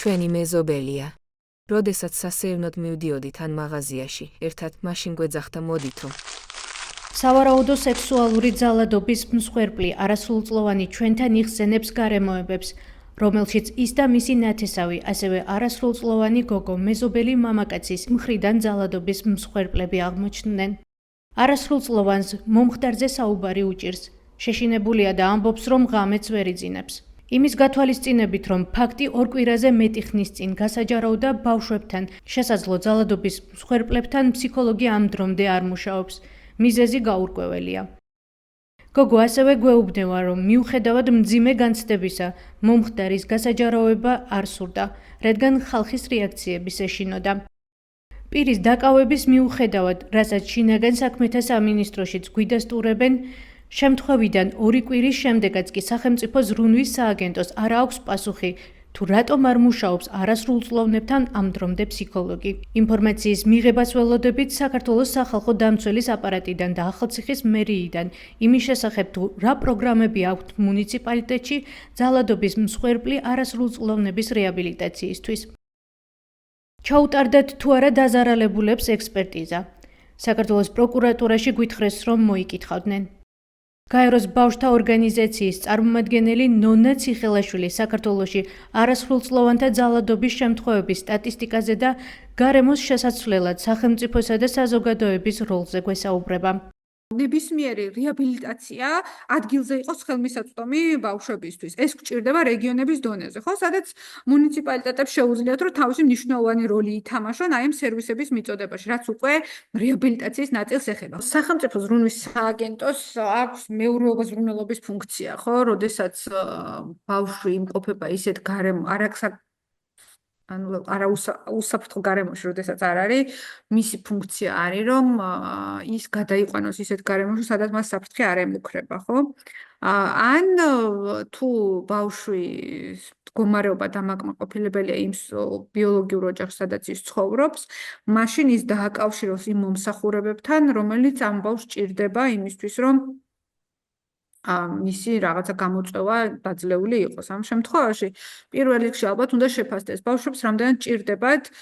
ჩვენი მეზობელია. როდესაც სასეირნოდ მივდიოდით ან მაღაზიაში, ერთად მაშინ გვეძახდა მოდითო. სავარაუდო სექსუალური ძალადობის მსხვერპლი არასრულწლოვანი ჩვენთან იხსენებს გარემოებებს, რომელშიც ის და მისი ნათესავი, ასევე არასრულწლოვანი გოგო მეზობელი მამაკაცის მხრიდან ძალადობის მსხვერპლები აღმოჩნდნენ. არასრულწლოვანს მომხდარზე საუბარი უჭირს. შეშინებულია და ამბობს, რომ ღამეც ვერ იძინებს. იმის გათვალისწინებით, რომ ფაქტი 2 კვირაზე მეტი ხნის წინ გასაჯაროვდა ბავშვებთან, შესაძლო ძალადობის მსხვერპლებთან ფსიქოლოგი ამ დრომდე არ მუშაობს. მიზეზი გაურკვეველია. გოგო ასევე გვეუბნება, რომ მიუხედავად მძიმე განცდებისა, მომხდარის გასაჯაროვება არ სურდა, რადგან ხალხის რეაქციების ეშინოდა. პირის დაკავების მიუხედავად, რასაც შინაგან საქმეთა სამინისტროშიც გვიდასტურებენ, შემთხვევიდან 2 კვირის შემდეგაც კი სახელმწიფო ზრუნვის სააგენტოს არ აქვს პასუხი, თუ რატომ არ მუშაობს არასრულწლოვნებთან ამ დრომდე ფსიქოლოგი. ინფორმაციის მიღებას ველოდებით საქართველოს სახალხო დამცველის აპარატიდან და ახალციხის მერიიდან, იმის შესახებ თუ რა პროგრამები აქვთ მუნიციპალიტეტში ძალადობის მსხვერპლი არასრულწლოვნების რეაბილიტაციისთვის. ჩაუტარდათ თუ არა დაზარალებულებს ექსპერტიზა. საქართველოს პროკურატურაში გვითხრეს, რომ მოიკითხავდნენ. გაეროს ბავშვთა ორგანიზაციის წარმომადგენელი ნონა ციხელაშვილი საქართველოში არასრულწლოვანთა ძალადობის შემთხვევების სტატისტიკაზე და გარემოს შესაცვლელად სახელმწიფოსა და საზოგადოების როლზე გვესაუბრება. ნებისმიერი რეაბილიტაცია ადგილზე იყოს ხელმისაწვდომი ბავშვებისთვის. ეს გვჭირდება რეგიონების დონეზე, ხო, სადაც მუნიციპალიტეტებს შეუძლიათ, რომ თავისი მნიშვნელოვანი როლი ითამაშონ აი ამ სერვისების მიწოდებაში, რაც უკვე რეაბილიტაციის ნაწილს ეხება. სახელმწიფო ზრუნვის სააგენტოს აქვს მეურვეობა ზრუნველობის ფუნქცია, ხო, როდესაც ბავშვი იმყოფება ისეთ უსაფრთხო გარემოში, როდესაც არ არის, მისი ფუნქცია არის, რომ ის გადაიყვანოს ისეთ გარემოში, სადაც მას საფრთხე არ ემუქრება, ხო? ან თუ ბავშვის მდგომარეობა დამაკმაყოფილებელია იმ ბიოლოგიურ ოჯახში, სადაც ის ცხოვრობს, მაშინ ის დააკავშიროს იმ მომსახურებებთან, რომელიც ამ ბავშვს ჭირდება იმისთვის, რომ მისი რაღაცა გამოწვევა დაძლეული იყოს. ამ შემთხვევაში პირველ რიგში ალბათ უნდა შეფასდეს ბავშვებს რამდენად ჭირდებათ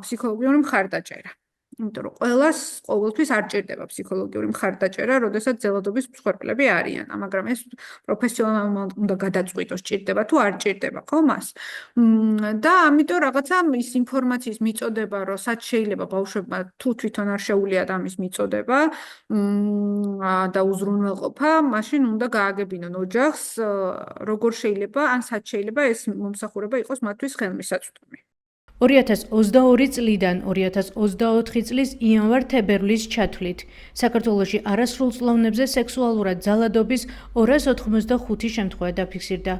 ფსიქოლოგიური მხარდაჭერა. იმიტომ რომ ყველას ყოველთვის არ ჭირდება ფსიქოლოგიური მხარდაჭერა, როდესაც ძალადობის მსხვერპლები არიან, მაგრამ ეს პროფესიონალმა უნდა გადაწყვიტოს ჭირდება თუ არ ჭირდება, ხო მას. და ამიტომ რაღაცა ის ინფორმაციის მიწოდება, რომ სად შეიძლება ბავშვებმა თუ თვითონ არ შეუძლიათ ამის მიწოდება და უზრუნველყოფა, მაშინ უნდა გააგებინონ ოჯახს, როგორ შეიძლება ან სად შეიძლება ეს მომსახურება იყოს მათთვის ხელმისაწვდომი. 2022 წლიდან 2024 წლის იანვარ-თებერვლის ჩათვლით საქართველოში არასრულწლოვნებზე სექსუალურად ძალადობის 285 შემთხვევა დაფიქსირდა.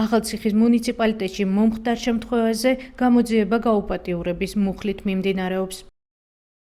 ახალციხის მუნიციპალიტეტში მომხდარ შემთხვევაზე გამოძიება გაუპატიურების მუხლით მიმდინარეობს.